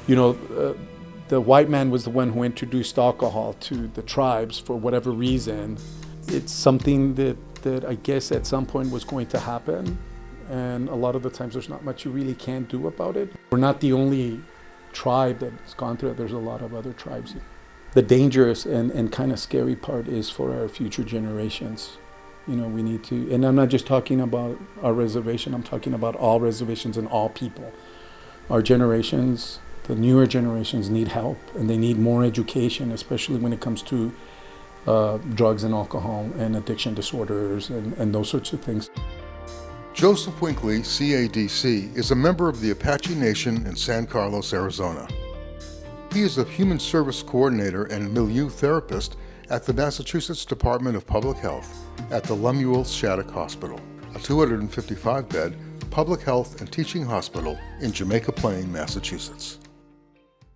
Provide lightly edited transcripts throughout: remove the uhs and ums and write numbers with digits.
You know, the white man was the one who introduced alcohol to the tribes for whatever reason. It's something that I guess at some point was going to happen. And a lot of the times there's not much you really can do about it. We're not the only tribe that's gone through it. There's a lot of other tribes. The dangerous and kind of scary part is for our future generations. You know, we need to, and I'm not just talking about our reservation, I'm talking about all reservations and all people. Our generations, the newer generations need help, and they need more education, especially when it comes to drugs and alcohol and addiction disorders and those sorts of things. Joseph Winkley, CADC, is a member of the Apache Nation in San Carlos, Arizona. He is a human service coordinator and milieu therapist at the Massachusetts Department of Public Health at the Lemuel Shattuck Hospital, a 255-bed public health and teaching hospital in Jamaica Plain, Massachusetts.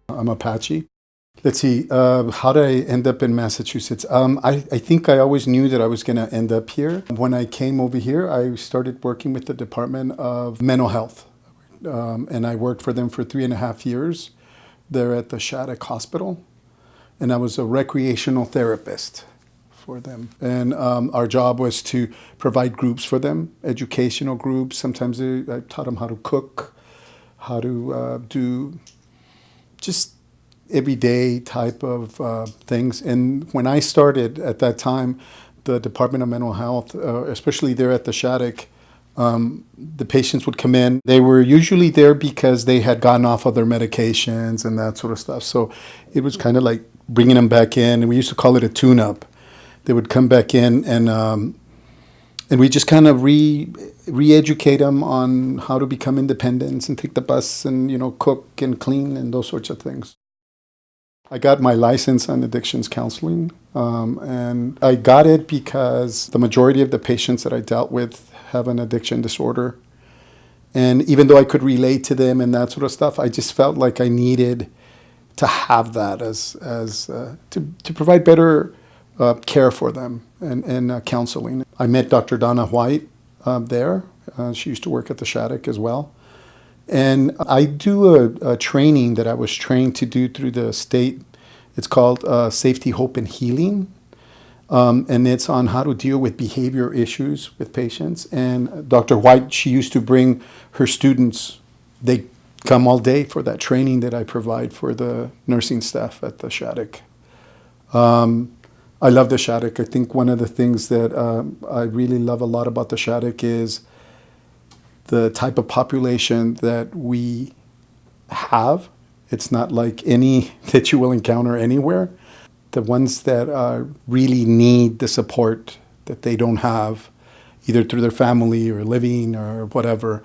I'm Apache. Let's see, how did I end up in Massachusetts? I think I always knew that I was going to end up here. When I came over here, I started working with the Department of Mental Health. And I worked for them for 3.5 years there at the Shattuck Hospital. And I was a recreational therapist for them. And our job was to provide groups for them, educational groups. Sometimes I taught them how to cook, how to do just everyday type of things. And when I started at that time, the Department of Mental Health, especially there at the Shattuck, the patients would come in. They were usually there because they had gotten off of their medications and that sort of stuff. So it was kind of like bringing them back in. And we used to call it a tune-up. They would come back in and we just kind of re-educate them on how to become independent and take the bus and, you know, cook and clean and those sorts of things. I got my license on addictions counseling, and I got it because the majority of the patients that I dealt with have an addiction disorder. And even though I could relate to them and that sort of stuff, I just felt like I needed to have that to provide better care for them and counseling. I met Dr. Donna White there. She used to work at the Shattuck as well. And I do a training that I was trained to do through the state. It's called Safety, Hope, and Healing. And it's on how to deal with behavior issues with patients. And Dr. White, she used to bring her students, they come all day for that training that I provide for the nursing staff at the Shattuck. I love the Shattuck. I think one of the things that I really love a lot about the Shattuck is the type of population that we have. It's not like any that you will encounter anywhere. The ones that really need the support that they don't have, either through their family or living or whatever.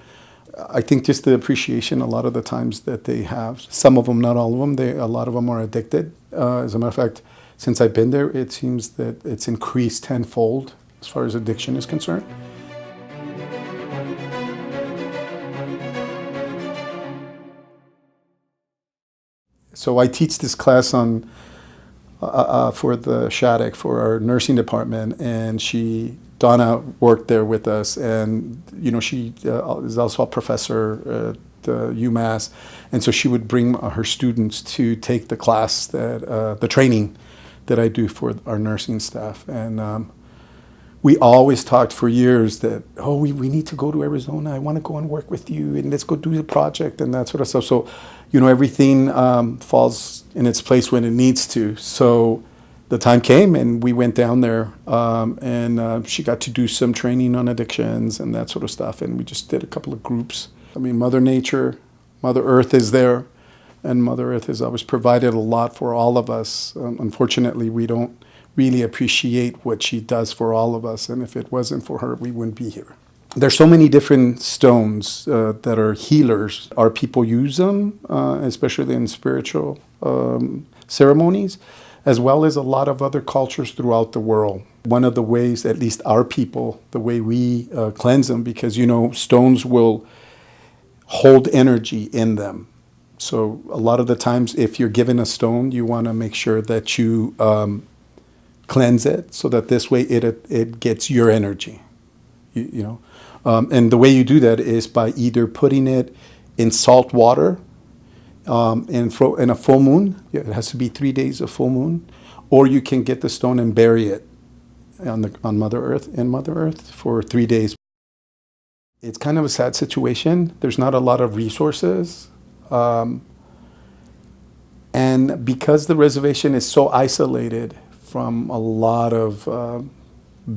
I think just the appreciation a lot of the times that they have. Some of them, not all of them, a lot of them are addicted. As a matter of fact, since I've been there, it seems that it's increased tenfold as far as addiction is concerned. So I teach this class on for the Shattuck, for our nursing department, and Donna worked there with us, and you know she is also a professor at UMass, and so she would bring her students to take the class the training that I do for our nursing staff, and we always talked for years that, we need to go to Arizona. I want to go and work with you, and let's go do the project and that sort of stuff. So, you know, everything falls in its place when it needs to. So the time came, and we went down there, and she got to do some training on addictions and that sort of stuff. And we just did a couple of groups. I mean, Mother Nature, Mother Earth is there, and Mother Earth has always provided a lot for all of us. Unfortunately, we don't really appreciate what she does for all of us, and if it wasn't for her, we wouldn't be here. There's so many different stones that are healers. Our people use them, especially in spiritual ceremonies, as well as a lot of other cultures throughout the world. One of the ways, at least our people, the way we cleanse them, because, you know, stones will hold energy in them. So a lot of the times, if you're given a stone, you want to make sure that you cleanse it, so that this way it gets your energy, you know. And the way you do that is by either putting it in salt water in a full moon. Yeah, it has to be 3 days of full moon, or you can get the stone and bury it on Mother Earth for 3 days. It's kind of a sad situation. There's not a lot of resources, and because the reservation is so isolated from a lot of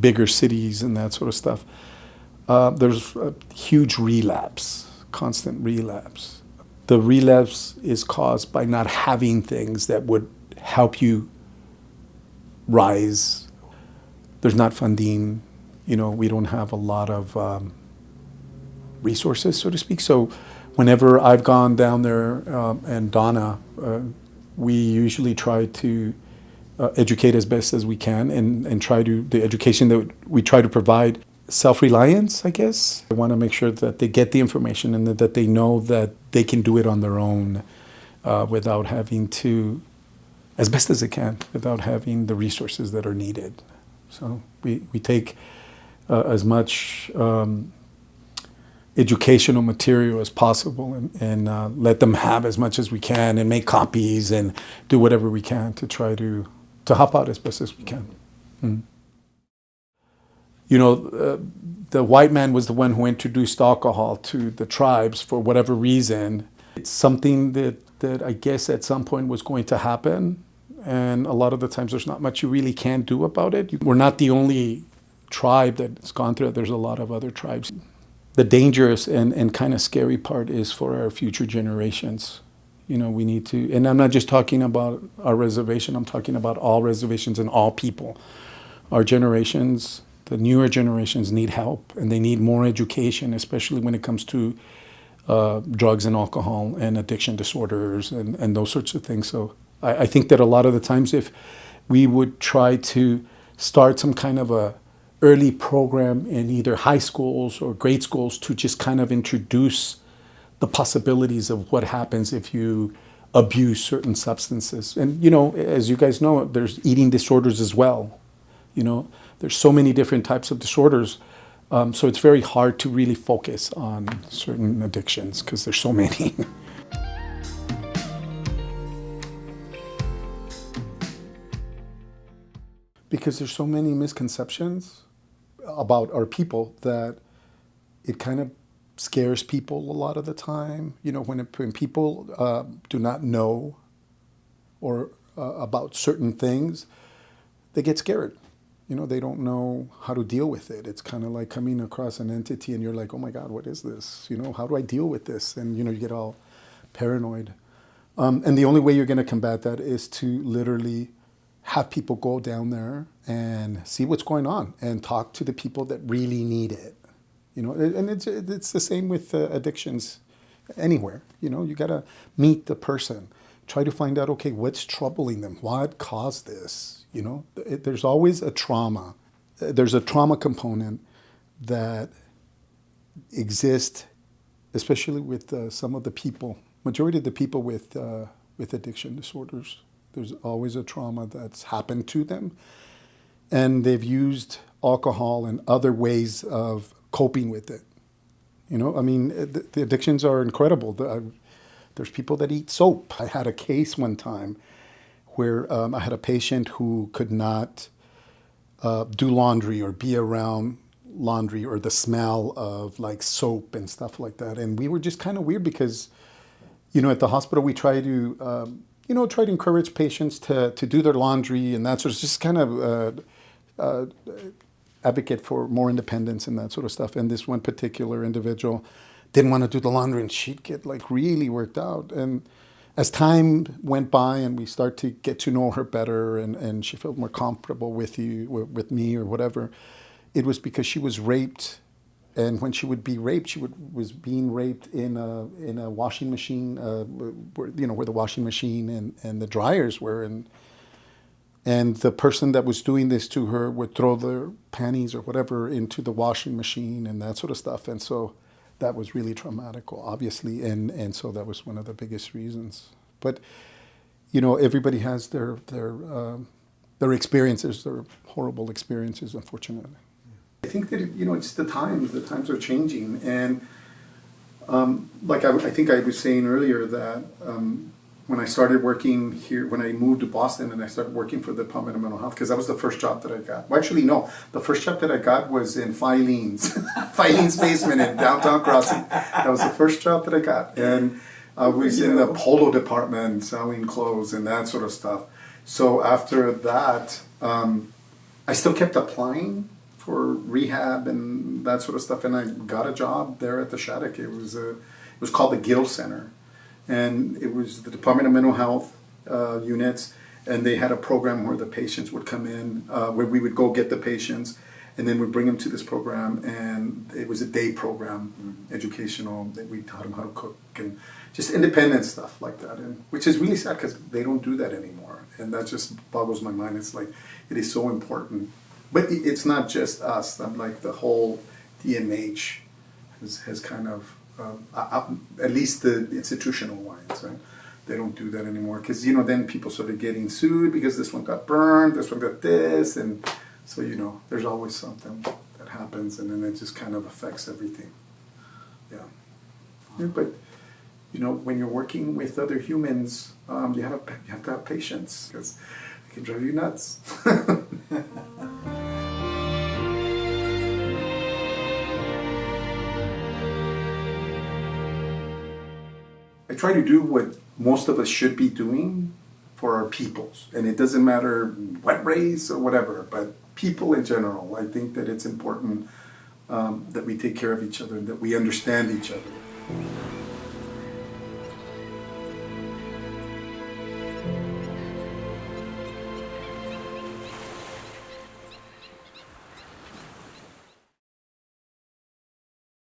bigger cities and that sort of stuff, there's a huge relapse, constant relapse. The relapse is caused by not having things that would help you rise. There's not funding. We don't have a lot of resources, so to speak. So whenever I've gone down there, and Donna, we usually try to educate as best as we can and try to, the education that we try to provide, self-reliance, I guess. I want to make sure that they get the information and that they know that they can do it on their own without having to, as best as they can, without having the resources that are needed. So we take as much educational material as possible and let them have as much as we can and make copies and do whatever we can to try to help out as best as we can. Mm. The white man was the one who introduced alcohol to the tribes for whatever reason. It's something that I guess at some point was going to happen. And a lot of the times there's not much you really can do about it. We're not the only tribe that's gone through it. There's a lot of other tribes. The dangerous and kind of scary part is for our future generations. We need to, and I'm not just talking about our reservation, I'm talking about all reservations and all people. Our generations, the newer generations, need help, and they need more education, especially when it comes to drugs and alcohol and addiction disorders and those sorts of things. So I think that a lot of the times if we would try to start some kind of a early program in either high schools or grade schools to just kind of introduce the possibilities of what happens if you abuse certain substances. And, as you guys know, there's eating disorders as well. There's so many different types of disorders. So it's very hard to really focus on certain addictions because there's so many. Because there's so many misconceptions about our people that it kind of scares people a lot of the time. When people do not know or about certain things, they get scared. They don't know how to deal with it. It's kind of like coming across an entity and you're like, oh my God, what is this? How do I deal with this? And, you get all paranoid. And the only way you're going to combat that is to literally have people go down there and see what's going on and talk to the people that really need it. And it's the same with addictions anywhere. You got to meet the person, try to find out, okay, what's troubling them? What caused this? There's always a trauma. There's a trauma component that exists, especially with some of the people, majority of the people with addiction disorders. There's always a trauma that's happened to them. And they've used alcohol and other ways of coping with it. The addictions are incredible. There's people that eat soap. I had a case one time where I had a patient who could not do laundry or be around laundry or the smell of like soap and stuff like that. And we were just kind of weird because, at the hospital we try to, try to encourage patients to do their laundry and that sort of just kind of advocate for more independence and that sort of stuff. And this one particular individual didn't want to do the laundry and she'd get like really worked out. And as time went by and we start to get to know her better and she felt more comfortable with me or whatever, it was because she was raped. And when she would be raped, she was being raped in a washing machine, where the washing machine and the dryers were. And the person that was doing this to her would throw their panties or whatever into the washing machine and that sort of stuff. And so that was really traumatic, obviously. And so that was one of the biggest reasons. But, everybody has their experiences, their horrible experiences, unfortunately. I think that, it's the times. The times are changing. And I think I was saying earlier that when I started working here, when I moved to Boston and I started working for the Department of Mental Health, because that was the first job that I got. Well, actually, no, the first job that I got was in Filene's, Filene's basement in downtown Crossing. That was the first job that I got. And I was in the polo department selling clothes and that sort of stuff. So after that, I still kept applying for rehab and that sort of stuff, and I got a job there at the Shattuck. It was called the Gill Center, and it was the Department of Mental Health units, and they had a program where the patients would come in, where we would go get the patients, and then we'd bring them to this program, and it was a day program, educational, that we taught them how to cook and just independent stuff like that, and which is really sad because they don't do that anymore, and that just boggles my mind. It's like, it is so important. But it's not just us. I'm like the whole DMH has kind of, at least the institutional wise, right? They don't do that anymore because, then people started getting sued because this one got burned, this one got this. And so, there's always something that happens, and then it just kind of affects everything. Yeah. But, when you're working with other humans, you have to have patience because it can drive you nuts. I try to do what most of us should be doing for our peoples. And it doesn't matter what race or whatever, but people in general. I think that it's important that we take care of each other, that we understand each other.